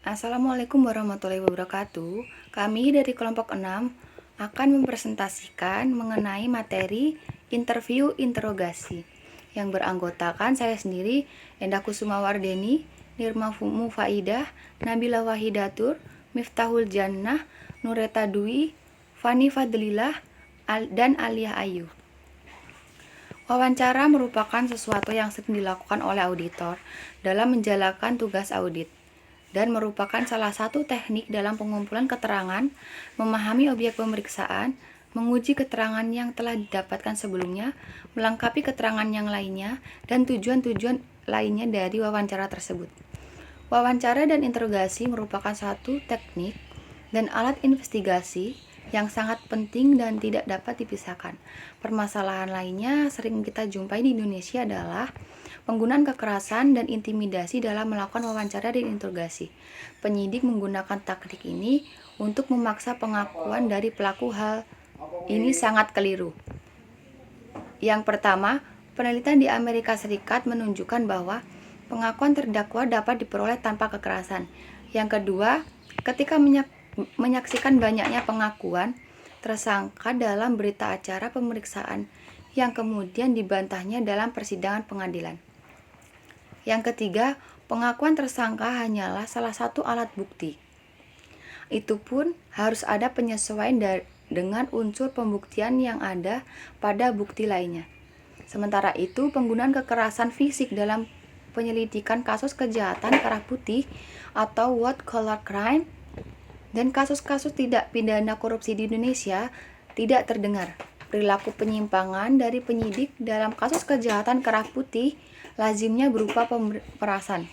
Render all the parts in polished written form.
Assalamualaikum warahmatullahi wabarakatuh. Kami dari kelompok 6 akan mempresentasikan mengenai materi interview interogasi yang beranggotakan saya sendiri, Endah Kusuma Wardeni, Nirma Mufaidah, Nabila Wahidatur, Miftahul Jannah, Nureta Dwi, Fani Fadlilah, dan Aliyah Ayu. Wawancara merupakan sesuatu yang sering dilakukan oleh auditor dalam menjalankan tugas audit dan merupakan salah satu teknik dalam pengumpulan keterangan, memahami objek pemeriksaan, menguji keterangan yang telah didapatkan sebelumnya, melengkapi keterangan yang lainnya, dan tujuan-tujuan lainnya dari wawancara tersebut. Wawancara dan interogasi merupakan satu teknik dan alat investigasi yang sangat penting dan tidak dapat dipisahkan. Permasalahan lainnya sering kita jumpai di Indonesia adalah penggunaan kekerasan dan intimidasi dalam melakukan wawancara dan interogasi. Penyidik menggunakan taktik ini untuk memaksa pengakuan dari pelaku. Hal ini sangat keliru. Yang pertama, penelitian di Amerika Serikat menunjukkan bahwa pengakuan terdakwa dapat diperoleh tanpa kekerasan. Yang kedua, ketika menyaksikan banyaknya pengakuan tersangka dalam berita acara pemeriksaan yang kemudian dibantahnya dalam persidangan pengadilan. Yang ketiga, pengakuan tersangka hanyalah salah satu alat bukti. Itu pun harus ada penyesuaian dengan unsur pembuktian yang ada pada bukti lainnya. Sementara itu, penggunaan kekerasan fisik dalam penyelidikan kasus kejahatan kerah putih atau white collar crime dan kasus-kasus tidak pidana korupsi di Indonesia tidak terdengar. Perilaku penyimpangan dari penyidik dalam kasus kejahatan kerah putih lazimnya berupa pemerasan.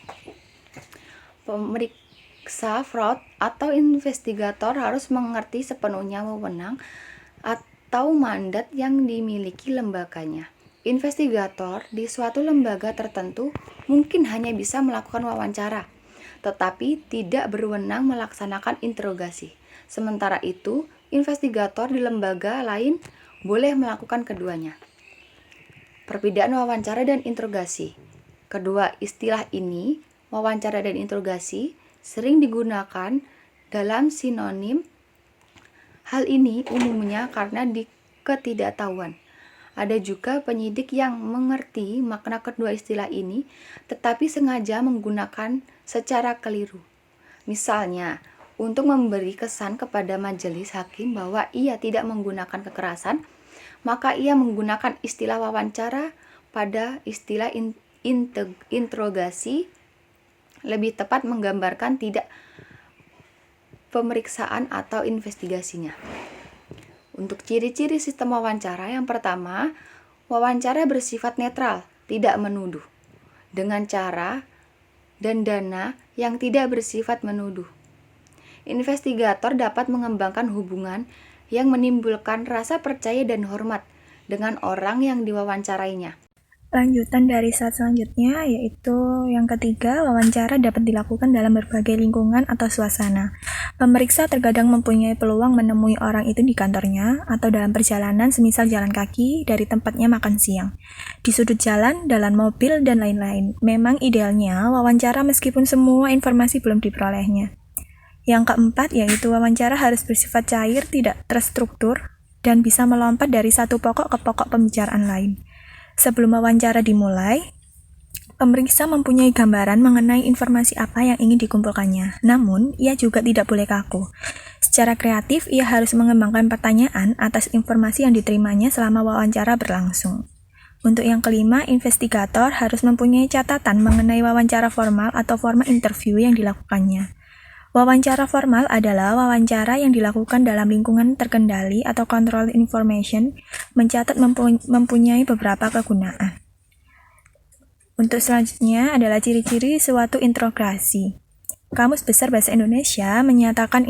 Pemeriksa fraud atau investigator harus mengerti sepenuhnya wewenang atau mandat yang dimiliki lembaganya. Investigator di suatu lembaga tertentu mungkin hanya bisa melakukan wawancara, tetapi tidak berwenang melaksanakan interogasi. Sementara itu, investigator di lembaga lain boleh melakukan keduanya. Perbedaan wawancara dan interogasi. Kedua istilah ini, wawancara dan interogasi, sering digunakan dalam sinonim. Hal ini umumnya karena ketidaktahuan. Ada juga penyidik yang mengerti makna kedua istilah ini, tetapi sengaja menggunakan secara keliru. Misalnya, untuk memberi kesan kepada majelis hakim bahwa ia tidak menggunakan kekerasan, maka ia menggunakan istilah wawancara pada istilah interogasi, lebih tepat menggambarkan tidak pemeriksaan atau investigasinya. Untuk ciri-ciri sistem wawancara, yang pertama, wawancara bersifat netral, tidak menuduh, dengan cara dan dana yang tidak bersifat menuduh. Investigator dapat mengembangkan hubungan yang menimbulkan rasa percaya dan hormat dengan orang yang diwawancarainya. Lanjutan dari slide selanjutnya, yaitu yang ketiga, wawancara dapat dilakukan dalam berbagai lingkungan atau suasana. Pemeriksa terkadang mempunyai peluang menemui orang itu di kantornya atau dalam perjalanan semisal jalan kaki dari tempatnya makan siang, di sudut jalan, dalam mobil, dan lain-lain. Memang idealnya wawancara meskipun semua informasi belum diperolehnya. Yang keempat, yaitu wawancara harus bersifat cair, tidak terstruktur, dan bisa melompat dari satu pokok ke pokok pembicaraan lain. Sebelum wawancara dimulai, pemeriksa mempunyai gambaran mengenai informasi apa yang ingin dikumpulkannya. Namun, ia juga tidak boleh kaku. Secara kreatif, ia harus mengembangkan pertanyaan atas informasi yang diterimanya selama wawancara berlangsung. Untuk yang kelima, investigator harus mempunyai catatan mengenai wawancara formal atau formal interview yang dilakukannya. Wawancara formal adalah wawancara yang dilakukan dalam lingkungan terkendali atau control information, mencatat mempunyai beberapa kegunaan. Untuk selanjutnya adalah ciri-ciri suatu interogasi. Kamus Besar Bahasa Indonesia menyatakan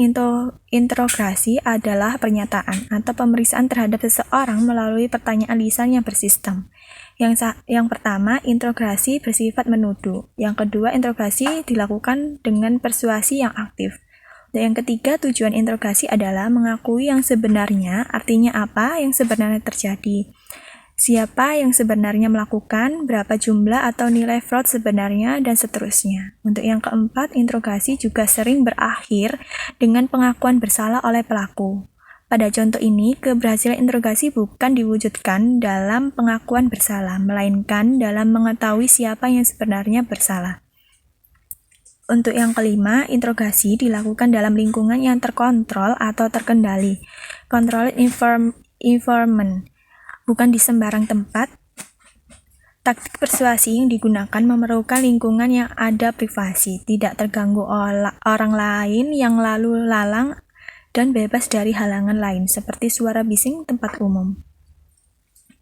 interogasi adalah pernyataan atau pemeriksaan terhadap seseorang melalui pertanyaan lisan yang bersistem. Yang pertama, interogasi bersifat menuduh. Yang kedua, interogasi dilakukan dengan persuasi yang aktif. Dan yang ketiga, tujuan interogasi adalah mengakui yang sebenarnya, artinya apa yang sebenarnya terjadi. siapa yang sebenarnya melakukan, berapa jumlah atau nilai fraud sebenarnya, dan seterusnya. Untuk yang keempat, interogasi juga sering berakhir dengan pengakuan bersalah oleh pelaku. Pada contoh ini, keberhasilan interogasi bukan diwujudkan dalam pengakuan bersalah, melainkan dalam mengetahui siapa yang sebenarnya bersalah. Untuk yang kelima, interogasi dilakukan dalam lingkungan yang terkontrol atau terkendali. Controlled environment, bukan di sembarang tempat. Taktik persuasi yang digunakan memerlukan lingkungan yang ada privasi, tidak terganggu orang lain yang lalu lalang, dan bebas dari halangan lain, seperti suara bising tempat umum.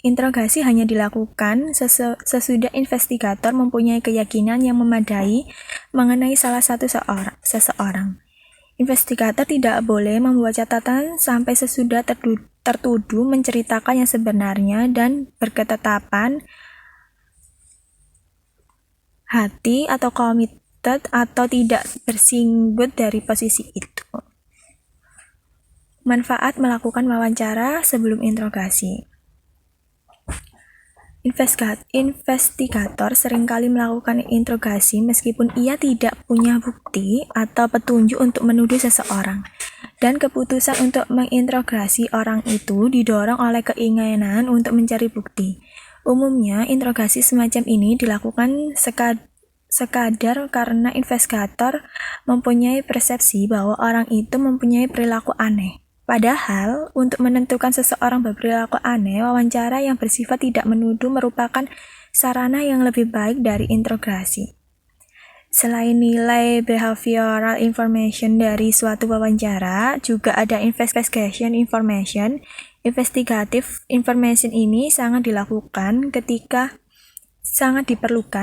Interogasi hanya dilakukan sesudah investigator mempunyai keyakinan yang memadai mengenai salah satu seseorang. Investigator tidak boleh membuat catatan sampai sesudah tertuduh menceritakan yang sebenarnya dan berketetapan hati atau committed atau tidak bersinggut dari posisi itu. Manfaat melakukan wawancara sebelum interogasi. Investigator seringkali melakukan interogasi meskipun ia tidak punya bukti atau petunjuk untuk menuduh seseorang, dan keputusan untuk menginterogasi orang itu didorong oleh keinginan untuk mencari bukti. Umumnya, interogasi semacam ini dilakukan sekadar karena investigator mempunyai persepsi bahwa orang itu mempunyai perilaku aneh. Padahal, untuk menentukan seseorang berperilaku aneh, wawancara yang bersifat tidak menuduh merupakan sarana yang lebih baik dari interogasi. Selain nilai behavioral information dari suatu wawancara, juga ada investigation information. Investigative information ini sangat diperlukan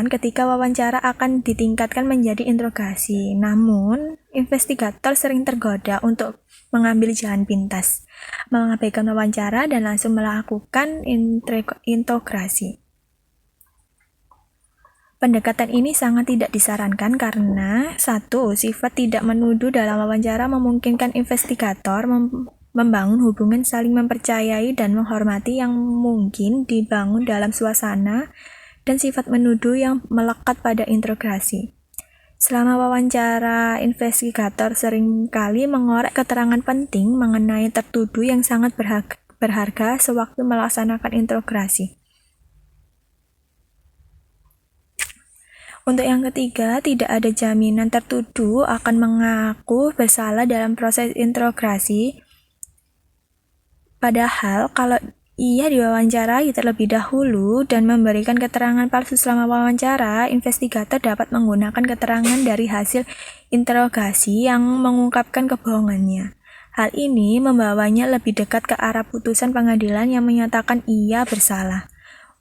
ketika wawancara akan ditingkatkan menjadi interogasi. Namun, investigator sering tergoda untuk mengambil jalan pintas, mengabaikan wawancara dan langsung melakukan interogasi. Pendekatan ini sangat tidak disarankan karena 1. Sifat tidak menuduh dalam wawancara memungkinkan investigator membangun hubungan saling mempercayai dan menghormati yang mungkin dibangun dalam suasana dan sifat menuduh yang melekat pada interogasi. Selama wawancara, investigator seringkali mengorek keterangan penting mengenai tertuduh yang sangat berharga sewaktu melaksanakan interogasi. Untuk yang ketiga, tidak ada jaminan tertuduh akan mengaku bersalah dalam proses interogasi. Padahal, kalau ia diwawancarai terlebih dahulu dan memberikan keterangan palsu selama wawancara, investigator dapat menggunakan keterangan dari hasil interogasi yang mengungkapkan kebohongannya. Hal ini membawanya lebih dekat ke arah putusan pengadilan yang menyatakan ia bersalah.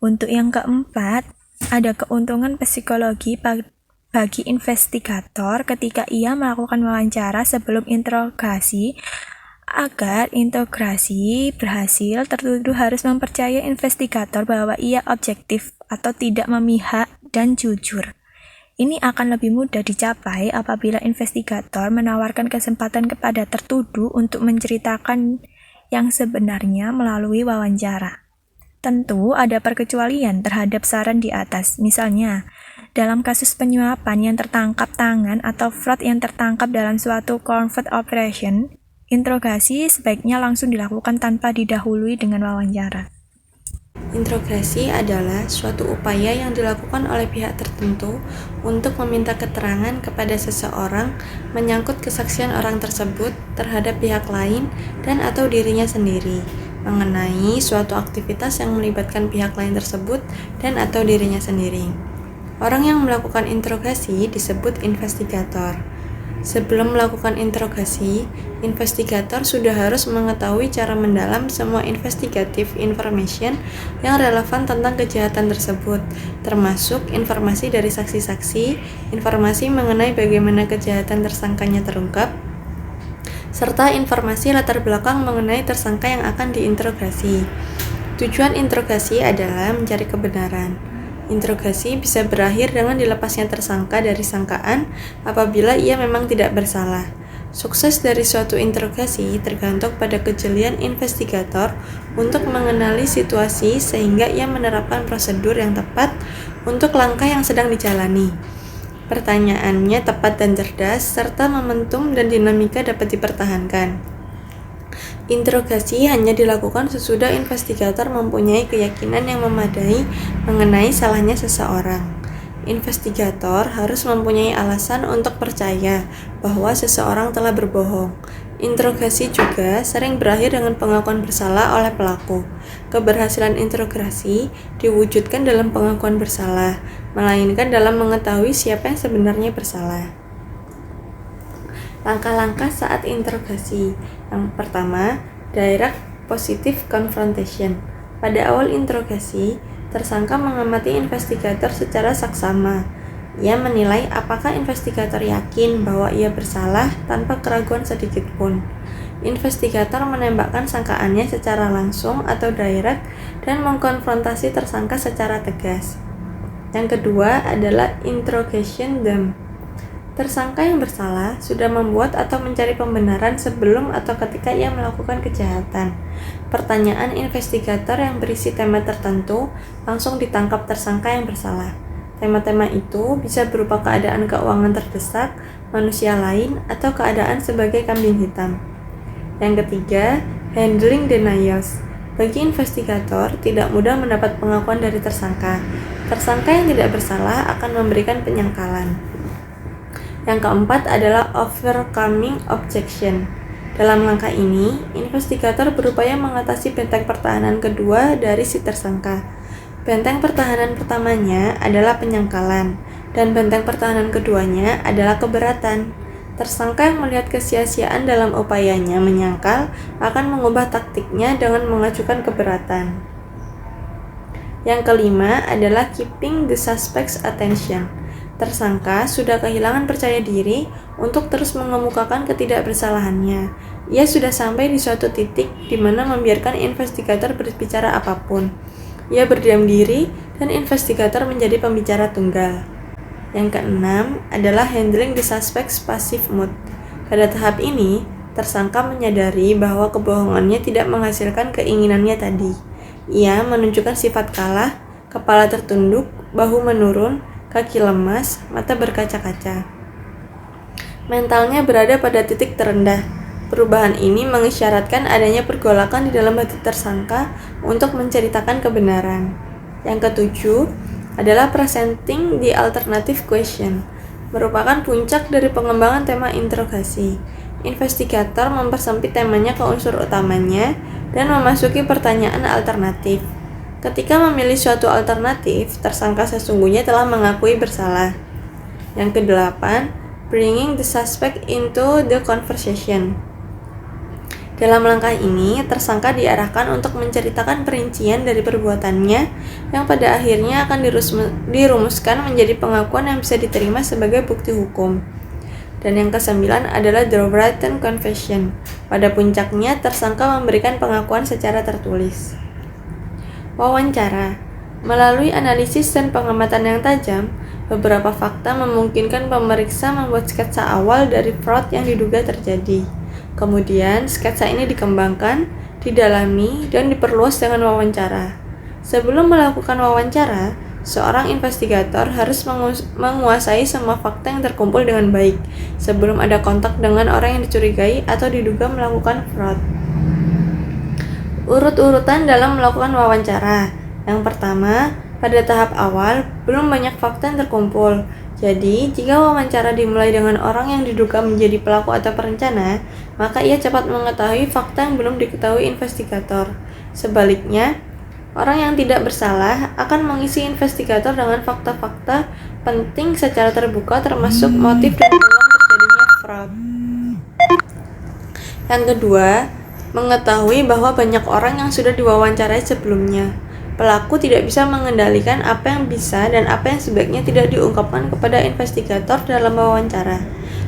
Untuk yang keempat, ada keuntungan psikologi bagi investigator ketika ia melakukan wawancara sebelum interogasi. Agar interogasi berhasil, tertuduh harus mempercayai investigator bahwa ia objektif atau tidak memihak dan jujur. Ini akan lebih mudah dicapai apabila investigator menawarkan kesempatan kepada tertuduh untuk menceritakan yang sebenarnya melalui wawancara. Tentu ada perkecualian terhadap saran di atas. Misalnya, dalam kasus penyuapan yang tertangkap tangan atau fraud yang tertangkap dalam suatu covert operation, interogasi sebaiknya langsung dilakukan tanpa didahului dengan wawancara. Interogasi adalah suatu upaya yang dilakukan oleh pihak tertentu untuk meminta keterangan kepada seseorang menyangkut kesaksian orang tersebut terhadap pihak lain dan atau dirinya sendiri mengenai suatu aktivitas yang melibatkan pihak lain tersebut dan atau dirinya sendiri. Orang yang melakukan interogasi disebut investigator. Sebelum melakukan interogasi, investigator sudah harus mengetahui cara mendalam semua investigative information yang relevan tentang kejahatan tersebut, termasuk informasi dari saksi-saksi, informasi mengenai bagaimana kejahatan tersangkanya terungkap, serta informasi latar belakang mengenai tersangka yang akan diinterogasi. Tujuan interogasi adalah mencari kebenaran. Interogasi bisa berakhir dengan dilepasnya tersangka dari sangkaan apabila ia memang tidak bersalah. Sukses dari suatu interogasi tergantung pada kejelian investigator untuk mengenali situasi sehingga ia menerapkan prosedur yang tepat untuk langkah yang sedang dijalani. Pertanyaannya tepat dan cerdas, serta momentum dan dinamika dapat dipertahankan. Interogasi hanya dilakukan sesudah investigator mempunyai keyakinan yang memadai mengenai salahnya seseorang. Investigator harus mempunyai alasan untuk percaya bahwa seseorang telah berbohong. Interogasi juga sering berakhir dengan pengakuan bersalah oleh pelaku. Keberhasilan interogasi diwujudkan dalam pengakuan bersalah, melainkan dalam mengetahui siapa yang sebenarnya bersalah. Langkah-langkah saat interogasi. Yang pertama, direct positive confrontation. Pada awal interogasi, tersangka mengamati investigator secara saksama. Ia menilai apakah investigator yakin bahwa ia bersalah tanpa keraguan sedikit pun. Investigator menembakkan sangkaannya secara langsung atau direct dan mengkonfrontasi tersangka secara tegas. Yang kedua adalah interrogation them. Tersangka yang bersalah sudah membuat atau mencari pembenaran sebelum atau ketika ia melakukan kejahatan. Pertanyaan investigator yang berisi tema tertentu langsung ditangkap tersangka yang bersalah. Tema-tema itu bisa berupa keadaan keuangan terdesak, manusia lain, atau keadaan sebagai kambing hitam. Yang ketiga, handling denials. Bagi investigator, tidak mudah mendapat pengakuan dari tersangka. Tersangka yang tidak bersalah akan memberikan penyangkalan. Yang keempat adalah overcoming objection. Dalam langkah ini, investigator berupaya mengatasi benteng pertahanan kedua dari si tersangka. Benteng pertahanan pertamanya adalah penyangkalan, dan benteng pertahanan keduanya adalah keberatan. Tersangka yang melihat kesia-siaan dalam upayanya menyangkal akan mengubah taktiknya dengan mengajukan keberatan. Yang kelima adalah keeping the suspect's attention. Tersangka sudah kehilangan percaya diri untuk terus mengemukakan ketidakbersalahannya. Ia sudah sampai di suatu titik di mana membiarkan investigator berbicara apapun. Ia berdiam diri dan investigator menjadi pembicara tunggal. Yang keenam adalah handling the suspect's passive mood. Pada tahap ini, tersangka menyadari bahwa kebohongannya tidak menghasilkan keinginannya tadi. Ia menunjukkan sifat kalah, kepala tertunduk, bahu menurun, kaki lemas, mata berkaca-kaca. Mentalnya berada pada titik terendah. Perubahan ini mengisyaratkan adanya pergolakan di dalam hati tersangka untuk menceritakan kebenaran. Yang ketujuh adalah presenting the alternative question, merupakan puncak dari pengembangan tema interogasi. Investigator mempersempit temanya ke unsur utamanya dan memasuki pertanyaan alternatif. Ketika memilih suatu alternatif, tersangka sesungguhnya telah mengakui bersalah. Yang kedelapan, bringing the suspect into the conversation. Dalam langkah ini, tersangka diarahkan untuk menceritakan perincian dari perbuatannya yang pada akhirnya akan dirumuskan menjadi pengakuan yang bisa diterima sebagai bukti hukum. Dan yang kesembilan adalah the written confession. Pada puncaknya, tersangka memberikan pengakuan secara tertulis. Wawancara. Melalui analisis dan pengamatan yang tajam, beberapa fakta memungkinkan pemeriksa membuat sketsa awal dari fraud yang diduga terjadi. Kemudian, sketsa ini dikembangkan, didalami, dan diperluas dengan wawancara. Sebelum melakukan wawancara, seorang investigator harus menguasai semua fakta yang terkumpul dengan baik sebelum ada kontak dengan orang yang dicurigai atau diduga melakukan fraud. Urut-urutan dalam melakukan wawancara. Yang pertama, pada tahap awal, belum banyak fakta yang terkumpul. Jadi, jika wawancara dimulai dengan orang yang diduga menjadi pelaku atau perencana, maka ia cepat mengetahui fakta yang belum diketahui investigator. Sebaliknya, orang yang tidak bersalah akan mengisi investigator dengan fakta-fakta penting secara terbuka termasuk motif dan peluang terjadinya fraud. Yang kedua, mengetahui bahwa banyak orang yang sudah diwawancarai sebelumnya. Pelaku tidak bisa mengendalikan apa yang bisa dan apa yang sebaiknya tidak diungkapkan kepada investigator dalam wawancara.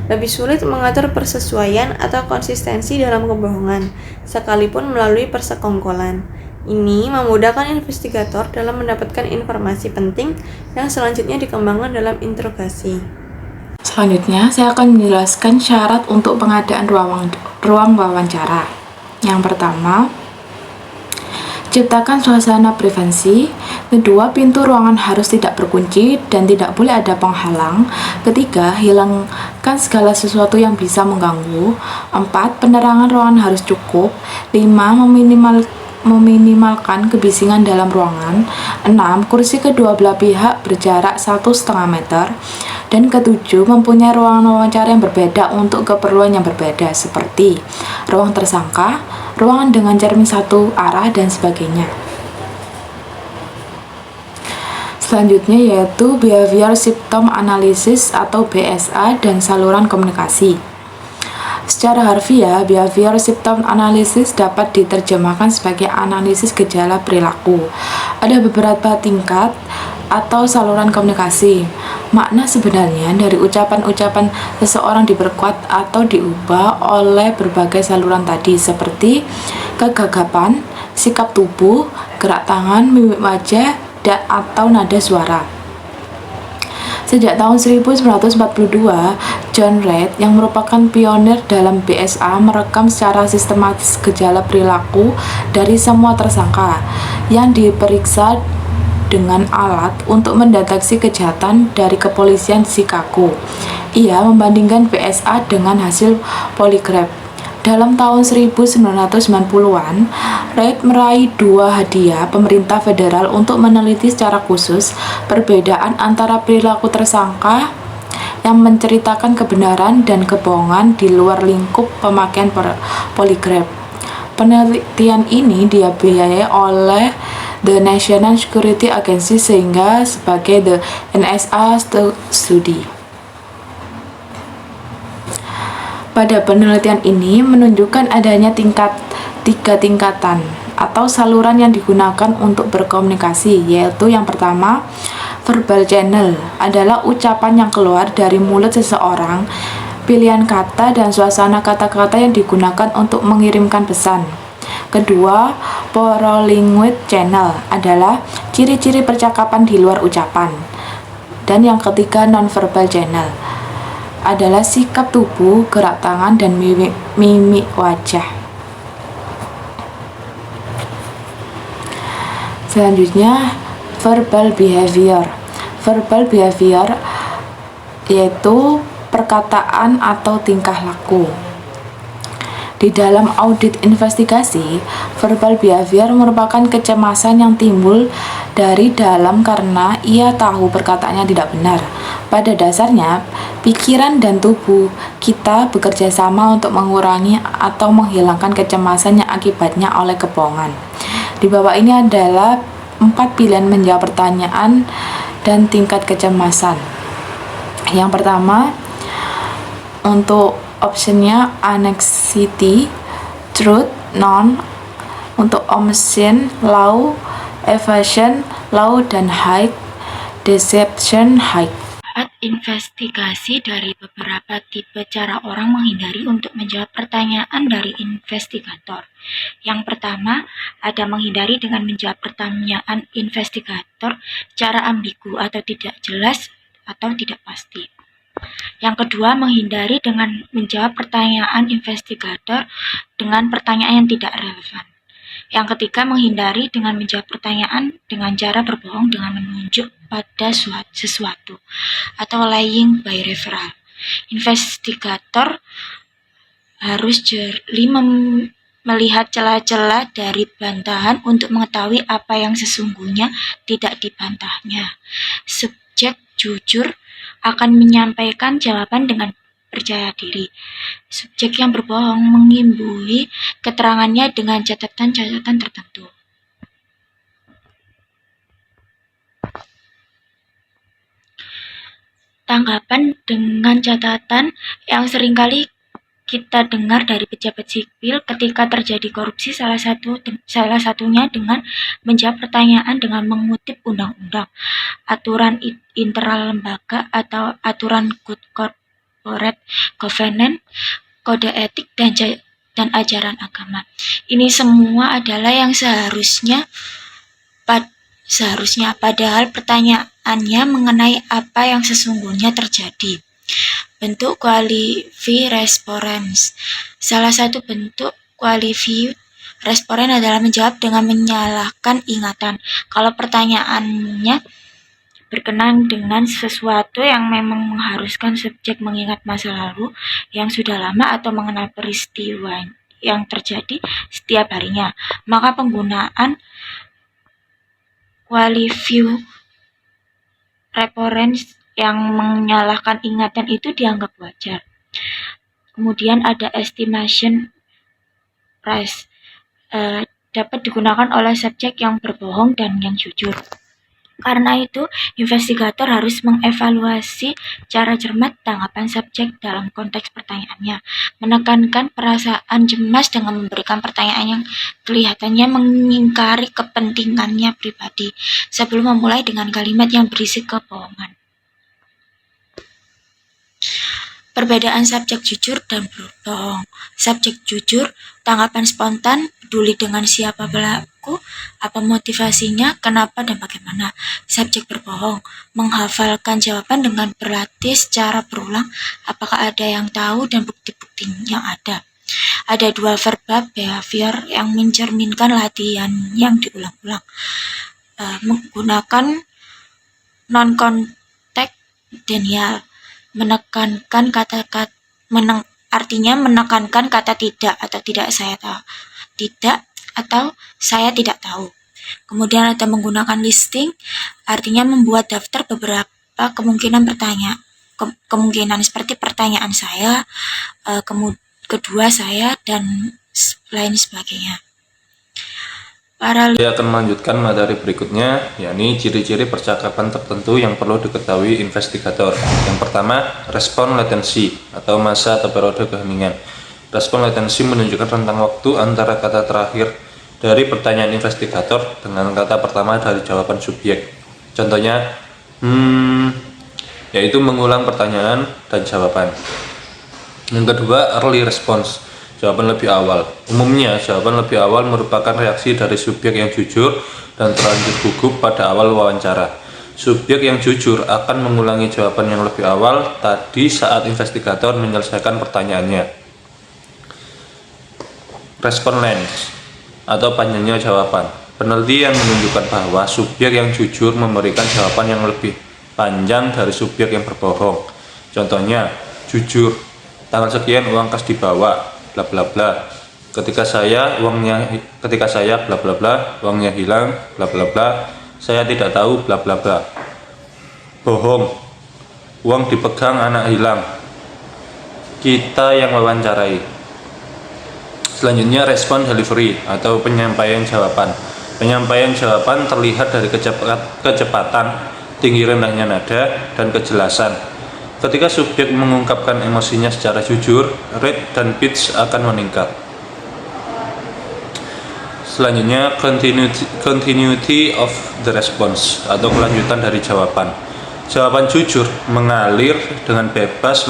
Lebih sulit mengatur persesuaian atau konsistensi dalam kebohongan, sekalipun melalui persekongkolan. Ini memudahkan investigator dalam mendapatkan informasi penting yang selanjutnya dikembangkan dalam interogasi. Selanjutnya, saya akan menjelaskan syarat untuk pengadaan ruang wawancara. Yang pertama, ciptakan suasana privasi. Kedua, pintu ruangan harus tidak berkunci dan tidak boleh ada penghalang. Ketiga, hilangkan segala sesuatu yang bisa mengganggu. 4. Penerangan ruangan harus cukup. 5. Meminimalkan kebisingan dalam ruangan. 6. Kursi kedua belah pihak berjarak 1,5 meter. Dan ketujuh, mempunyai ruangan wawancara yang berbeda untuk keperluan yang berbeda, seperti ruang tersangka, ruangan dengan cermin satu arah, dan sebagainya. Selanjutnya yaitu Behavior Symptom Analysis atau BSA dan saluran komunikasi. Secara harfiah, Behavior Symptom Analysis dapat diterjemahkan sebagai analisis gejala perilaku. Ada beberapa tingkat atau saluran komunikasi. Makna sebenarnya dari ucapan-ucapan seseorang diperkuat atau diubah oleh berbagai saluran tadi, seperti kegagapan, sikap tubuh, gerak tangan, mimik wajah, dan atau nada suara. Sejak tahun 1942, John Reid yang merupakan pionir dalam BSA merekam secara sistematis gejala perilaku dari semua tersangka yang diperiksa dengan alat untuk mendeteksi kejahatan dari kepolisian Chicago. Ia membandingkan BSA dengan hasil poligraf. Dalam tahun 1990-an, Reid meraih 2 hadiah pemerintah federal untuk meneliti secara khusus perbedaan antara perilaku tersangka yang menceritakan kebenaran dan kebohongan di luar lingkup pemakaian poligraf. Penelitian ini dibiayai oleh The National Security Agency sehingga sebagai the NSA Study. Pada penelitian ini menunjukkan adanya tiga tingkatan atau saluran yang digunakan untuk berkomunikasi, yaitu yang pertama, verbal channel adalah ucapan yang keluar dari mulut seseorang, pilihan kata dan suasana kata-kata yang digunakan untuk mengirimkan pesan. Kedua, paralingual channel adalah ciri-ciri percakapan di luar ucapan. Dan yang ketiga, nonverbal channel adalah sikap tubuh, gerak tangan, dan mimik wajah. Selanjutnya, verbal behavior. Verbal behavior yaitu perkataan atau tingkah laku. Di dalam audit investigasi, verbal behavior merupakan kecemasan yang timbul dari dalam karena ia tahu perkataannya tidak benar. Pada dasarnya, pikiran dan tubuh kita bekerja sama untuk mengurangi atau menghilangkan kecemasan yang akibatnya oleh kebohongan. Di bawah ini adalah 4 pilihan menjawab pertanyaan dan tingkat kecemasan. Yang pertama, untuk optionnya anxiety, truth, none. Untuk omission, low, evasion, low, dan high, deception, high. Investigasi dari beberapa tipe cara orang menghindari untuk menjawab pertanyaan dari investigator. Yang pertama, ada menghindari dengan menjawab pertanyaan investigator secara ambigu atau tidak jelas atau tidak pasti. Yang kedua, menghindari dengan menjawab pertanyaan investigator dengan pertanyaan yang tidak relevan. Yang ketiga, menghindari dengan menjawab pertanyaan dengan cara berbohong dengan menunjuk pada sesuatu atau lying by referral. Investigator harus jeli melihat celah-celah dari bantahan untuk mengetahui apa yang sesungguhnya tidak dibantahnya. Subjek jujur akan menyampaikan jawaban dengan percaya diri. Subjek yang berbohong mengimbui keterangannya dengan catatan-catatan tertentu. Tanggapan dengan catatan yang seringkali kita dengar dari pejabat sipil ketika terjadi korupsi, salah satunya dengan menjawab pertanyaan dengan mengutip undang-undang, aturan internal lembaga atau aturan good corporate governance, kode etik, dan ajaran agama. Ini semua adalah yang seharusnya padahal pertanyaannya mengenai apa yang sesungguhnya terjadi. bentuk qualify response. Salah satu bentuk qualify response adalah menjawab dengan menyalahkan ingatan. Kalau pertanyaannya berkenaan dengan sesuatu yang memang mengharuskan subjek mengingat masa lalu yang sudah lama atau mengenal peristiwa yang terjadi setiap harinya, maka penggunaan qualify reference yang menyalahkan ingatan itu dianggap wajar. Kemudian ada estimation price, dapat digunakan oleh subjek yang berbohong dan yang jujur. Karena itu, investigator harus mengevaluasi cara cermat tanggapan subjek dalam konteks pertanyaannya, menekankan perasaan cemas dengan memberikan pertanyaan yang kelihatannya mengingkari kepentingannya pribadi, sebelum memulai dengan kalimat yang berisi kebohongan. Perbedaan subjek jujur dan berbohong. Subjek jujur, tanggapan spontan, peduli dengan siapa pelaku, apa motivasinya, kenapa dan bagaimana. Subjek berbohong, menghafalkan jawaban dengan berlatih secara berulang, apakah ada yang tahu dan bukti-bukti yang ada. Ada dua verbal behavior yang mencerminkan latihan yang diulang-ulang. Menggunakan non-contact denial, menekankan kata-kata artinya menekankan kata tidak atau saya tidak tahu. Kemudian ada menggunakan listing, artinya membuat daftar beberapa kemungkinan seperti pertanyaan saya, kedua saya, dan lain sebagainya. Saya akan melanjutkan materi berikutnya, yakni ciri-ciri percakapan tertentu yang perlu diketahui investigator. Yang pertama, respon latensi atau masa atau periode keheningan. Respon latensi menunjukkan rentang waktu antara kata terakhir dari pertanyaan investigator dengan kata pertama dari jawaban subjek. Contohnya, yaitu mengulang pertanyaan dan jawaban. Yang kedua, early response. Jawaban lebih awal. Umumnya, jawaban lebih awal merupakan reaksi dari subjek yang jujur dan terlanjur gugup pada awal wawancara. Subjek yang jujur akan mengulangi jawaban yang lebih awal tadi saat investigator menyelesaikan pertanyaannya. Respon length atau panjangnya jawaban. Penelitian menunjukkan bahwa subjek yang jujur memberikan jawaban yang lebih panjang dari subjek yang berbohong. Contohnya, jujur, tanggal sekian uang kas dibawa, bla bla bla. Ketika saya bla bla bla, uangnya hilang, bla bla bla. Saya tidak tahu, bla bla bla. Bohong, uang dipegang, anak hilang. Kita yang wawancarai. Selanjutnya, respon delivery atau penyampaian jawaban. Penyampaian jawaban terlihat dari kecepatan, tinggi rendahnya nada, dan kejelasan. Ketika subjek mengungkapkan emosinya secara jujur, rate dan pitch akan meningkat. Selanjutnya, continuity of the response atau kelanjutan dari jawaban. Jawaban jujur mengalir dengan bebas,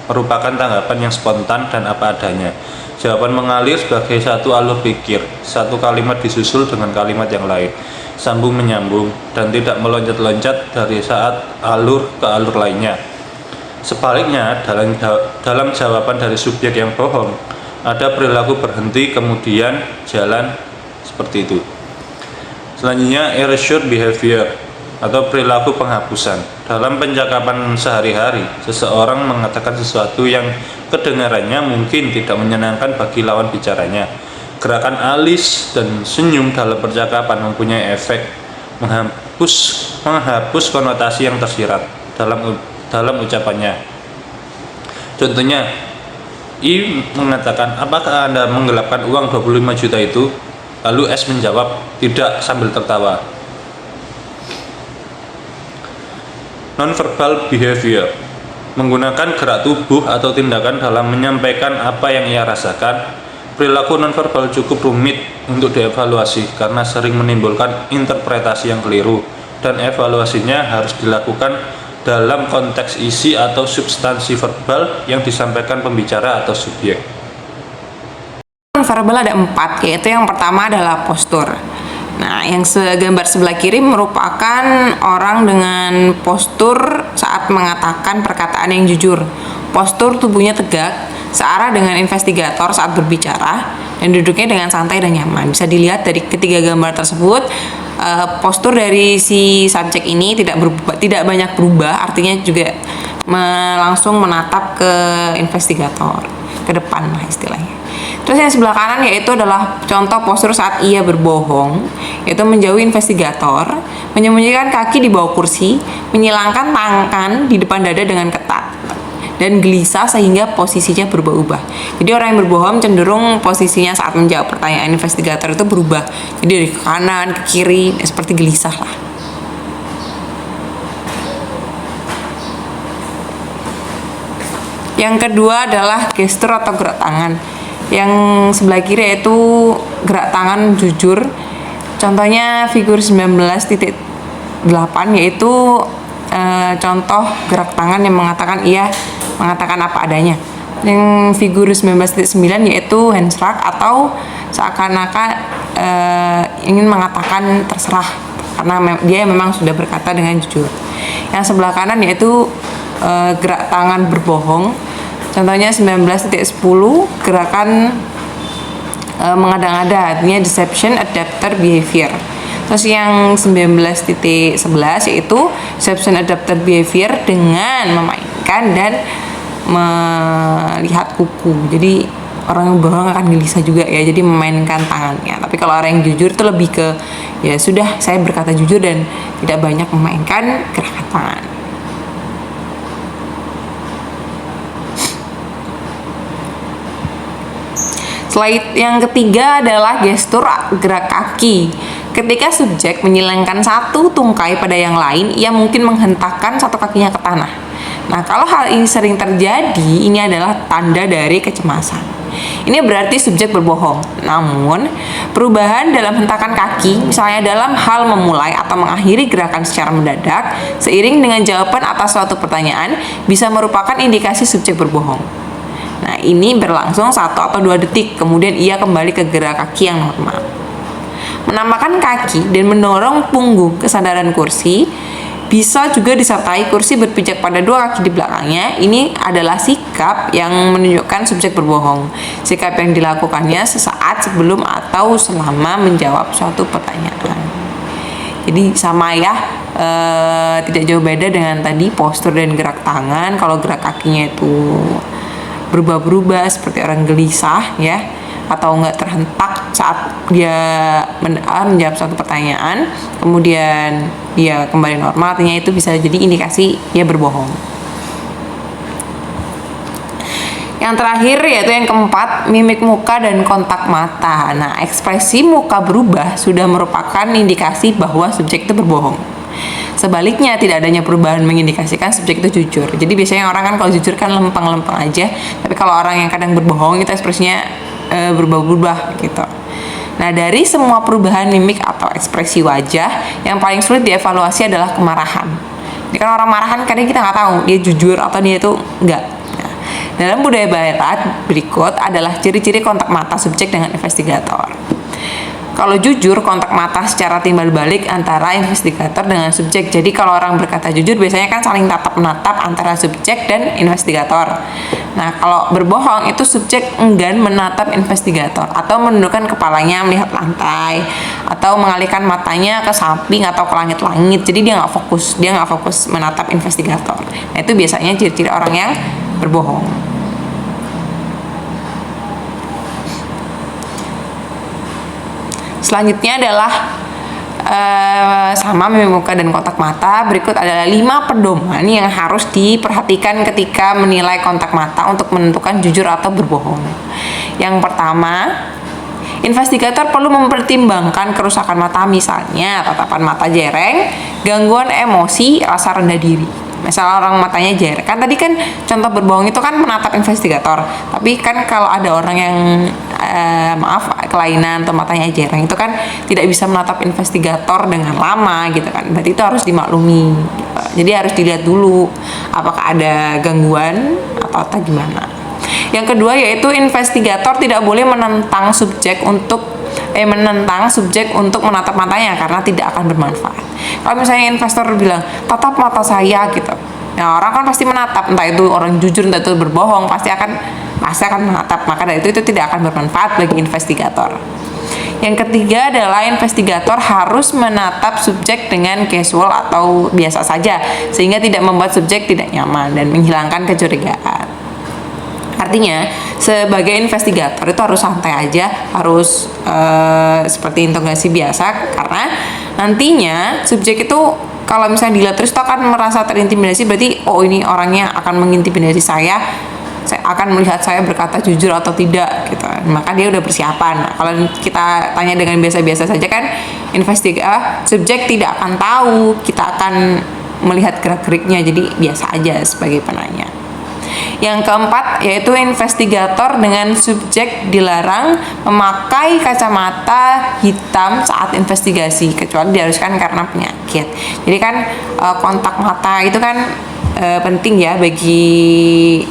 merupakan tanggapan yang spontan dan apa adanya. Jawaban mengalir sebagai satu alur pikir, satu kalimat disusul dengan kalimat yang lain, sambung menyambung, dan tidak meloncat-loncat dari saat alur ke alur lainnya. Sebaliknya, dalam jawaban dari subjek yang bohong, ada perilaku berhenti kemudian jalan seperti itu. Selanjutnya, erasure behavior atau perilaku penghapusan. Dalam pencakapan sehari-hari, seseorang mengatakan sesuatu yang kedengarannya mungkin tidak menyenangkan bagi lawan bicaranya. Gerakan alis dan senyum dalam percakapan mempunyai efek menghapus konotasi yang tersirat dalam ucapannya. Contohnya, I mengatakan, apakah Anda menggelapkan uang 25 juta itu? Lalu S menjawab, tidak, sambil tertawa. Nonverbal behavior, menggunakan gerak tubuh atau tindakan dalam menyampaikan apa yang ia rasakan. Perilaku nonverbal cukup rumit untuk dievaluasi karena sering menimbulkan interpretasi yang keliru, dan evaluasinya harus dilakukan dalam konteks isi atau substansi verbal yang disampaikan pembicara atau subjek. Verbal ada 4, yaitu yang pertama adalah postur. Nah, yang gambar sebelah kiri merupakan orang dengan postur saat mengatakan perkataan yang jujur. Postur tubuhnya tegak, searah dengan investigator saat berbicara, dan duduknya dengan santai dan nyaman. Bisa dilihat dari ketiga gambar tersebut, postur dari si subjek ini tidak banyak berubah, artinya juga langsung menatap ke investigator, ke depan lah istilahnya. Terus yang sebelah kanan yaitu adalah contoh postur saat ia berbohong, yaitu menjauhi investigator, menyembunyikan kaki di bawah kursi, menyilangkan tangan di depan dada dengan ketat, dan gelisah sehingga posisinya berubah-ubah. Jadi orang yang berbohong cenderung posisinya saat menjawab pertanyaan investigator itu berubah. Jadi dari kanan ke kiri seperti gelisah lah. Yang kedua adalah gestur atau gerak tangan. Yang sebelah kiri yaitu gerak tangan jujur. Contohnya figur 19.8 yaitu contoh gerak tangan yang mengatakan apa adanya. Yang figur 19.9 yaitu handshrug atau seakan-akan ingin mengatakan terserah karena dia memang sudah berkata dengan jujur. Yang sebelah kanan yaitu gerak tangan berbohong. Contohnya 19.10 gerakan mengada-ngada, artinya deception adapter behavior. Terus yang 19.11 yaitu deception adapter behavior dengan memainkan dan melihat kuku. Jadi orang yang bohong akan gelisah juga ya, jadi memainkan tangannya. Tapi kalau orang yang jujur itu lebih ke ya sudah, saya berkata jujur dan tidak banyak memainkan gerakan tangan. Slide yang ketiga adalah gestur gerak kaki. Ketika subjek menyilangkan satu tungkai pada yang lain, ia mungkin menghentakkan satu kakinya ke tanah. Nah, kalau hal ini sering terjadi, ini adalah tanda dari kecemasan. Ini berarti subjek berbohong. Namun, perubahan dalam hentakan kaki, misalnya dalam hal memulai atau mengakhiri gerakan secara mendadak, seiring dengan jawaban atas suatu pertanyaan, bisa merupakan indikasi subjek berbohong. Nah, ini berlangsung 1 atau 2 detik, kemudian ia kembali ke gerak kaki yang normal. Menampakkan kaki dan mendorong punggung ke sandaran kursi, bisa juga disertai kursi berpijak pada 2 kaki di belakangnya. Ini adalah sikap yang menunjukkan subjek berbohong. Sikap yang dilakukannya sesaat sebelum atau selama menjawab suatu pertanyaan. Jadi sama ya, tidak jauh beda dengan tadi postur dan gerak tangan. Kalau gerak kakinya itu berubah-berubah seperti orang gelisah ya, atau enggak terhentak saat dia menjawab suatu pertanyaan, kemudian dia kembali normal, artinya itu bisa jadi indikasi dia berbohong. Yang terakhir yaitu yang keempat, mimik muka dan kontak mata. Nah, ekspresi muka berubah sudah merupakan indikasi bahwa subjek itu berbohong. Sebaliknya, tidak adanya perubahan mengindikasikan subjek itu jujur. Jadi biasanya orang kan kalau jujur kan lempeng-lempeng aja, tapi kalau orang yang kadang berbohong itu ekspresinya berubah-ubah gitu. Nah, dari semua perubahan mimik atau ekspresi wajah, yang paling sulit dievaluasi adalah kemarahan. Jadi kan orang marahan kadang kita nggak tahu dia jujur atau dia itu enggak. Nah, dalam budaya barat berikut adalah ciri-ciri kontak mata subjek dengan investigator. Kalau jujur, kontak mata secara timbal balik antara investigator dengan subjek. Jadi kalau orang berkata jujur biasanya kan saling tatap-menatap antara subjek dan investigator. Nah, kalau berbohong itu subjek enggan menatap investigator atau menundukkan kepalanya melihat lantai atau mengalihkan matanya ke samping atau ke langit-langit. Jadi dia nggak fokus menatap investigator. Nah, itu biasanya ciri-ciri orang yang berbohong. Selanjutnya adalah sama mimik muka dan kontak mata. Berikut adalah 5 pedoman yang harus diperhatikan ketika menilai kontak mata untuk menentukan jujur atau berbohong. Yang pertama, investigator perlu mempertimbangkan kerusakan mata, misalnya tatapan mata jereng, gangguan emosi, rasa rendah diri. Misalnya orang matanya jereng, kan tadi kan contoh berbohong itu kan menatap investigator, tapi kan kalau ada orang yang kelainan atau matanya jereng itu kan tidak bisa menatap investigator dengan lama gitu kan, berarti itu harus dimaklumi gitu. Jadi harus dilihat dulu apakah ada gangguan atau gimana. Yang kedua yaitu investigator tidak boleh menentang subjek untuk menentang subjek untuk menatap matanya karena tidak akan bermanfaat. Kalau misalnya investor bilang tatap mata saya gitu, nah orang kan pasti menatap, entah itu orang jujur entah itu berbohong, pasti akan menatap, maka dari itu tidak akan bermanfaat bagi investigator. Yang ketiga adalah investigator harus menatap subjek dengan casual atau biasa saja, sehingga tidak membuat subjek tidak nyaman dan menghilangkan kecurigaan. Artinya, sebagai investigator itu harus santai aja, harus seperti interogasi biasa, karena nantinya subjek itu kalau misalnya dilihat terus itu akan merasa terintimidasi, berarti oh ini orangnya akan mengintimidasi saya akan melihat saya berkata jujur atau tidak gitu. Maka dia udah persiapan. Nah, kalau kita tanya dengan biasa-biasa saja kan subjek tidak akan tahu, kita akan melihat gerak-geriknya, jadi biasa aja sebagai penanya. Yang keempat yaitu investigator dengan subjek dilarang memakai kacamata hitam saat investigasi kecuali diharuskan karena penyakit. Jadi kan kontak mata itu kan penting ya bagi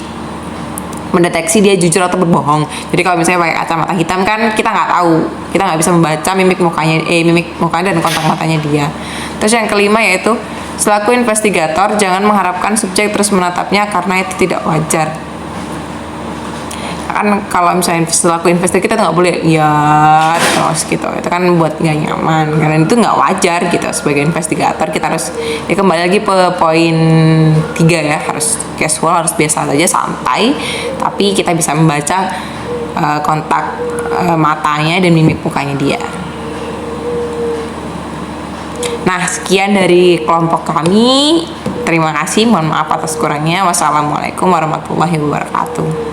mendeteksi dia jujur atau berbohong. Jadi kalau misalnya pakai kacamata hitam kan kita nggak tahu, kita nggak bisa membaca mimik mukanya dan kontak matanya dia. Terus yang kelima yaitu selaku investigator jangan mengharapkan subjek terus menatapnya karena itu tidak wajar. Kan kalau misalnya selaku investigator kita nggak boleh ya terus gitu, itu kan buat nggak nyaman karena itu nggak wajar gitu. Sebagai investigator kita harus kembali lagi ke poin 3 ya, harus casual, harus biasa saja, santai, tapi kita bisa membaca kontak matanya dan mimik mukanya dia. Nah, sekian dari kelompok kami. Terima kasih, mohon maaf atas kurangnya. Wassalamualaikum warahmatullahi wabarakatuh.